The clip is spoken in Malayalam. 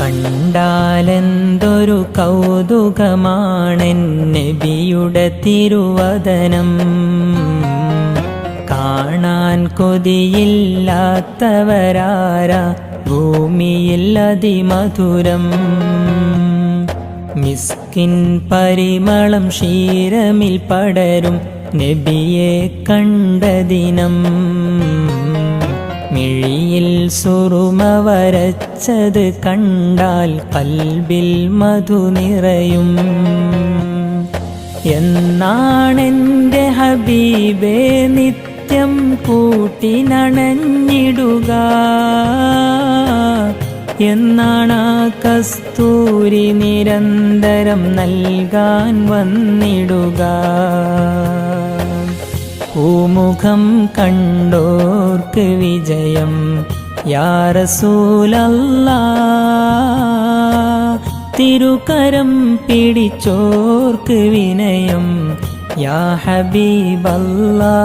കണ്ടാലെന്തൊരു കൗതുകമാണെൻ നബിയുടെ തിരുവദനം. കാണാൻ കൊതിയില്ലാത്തവരാരാ ഭൂമിയിൽ അതിമധുരം. മിസ്കിൻ പരിമളം ക്ഷീരമിൽ പടരും നബിയെ കണ്ട ദിനം. മിഴിയിൽ സുറുമ വരച്ചത് കണ്ടാൽ കൽബിൽ മധു നിറയും. എന്നാണെൻ്റെ ഹബീബേ നിത്യം കൂട്ടിനണഞ്ഞിടുക, എന്നാണാ കസ്തൂരി നിരന്തരം നൽകാൻ വന്നിടുക. പൂമുഖം കണ്ടോർക്ക് വിജയം യാ റസൂലല്ലാഹ്. തിരുകരം പിടിച്ചോർക്ക് വിനയം യാ ഹബീബല്ലാഹ്.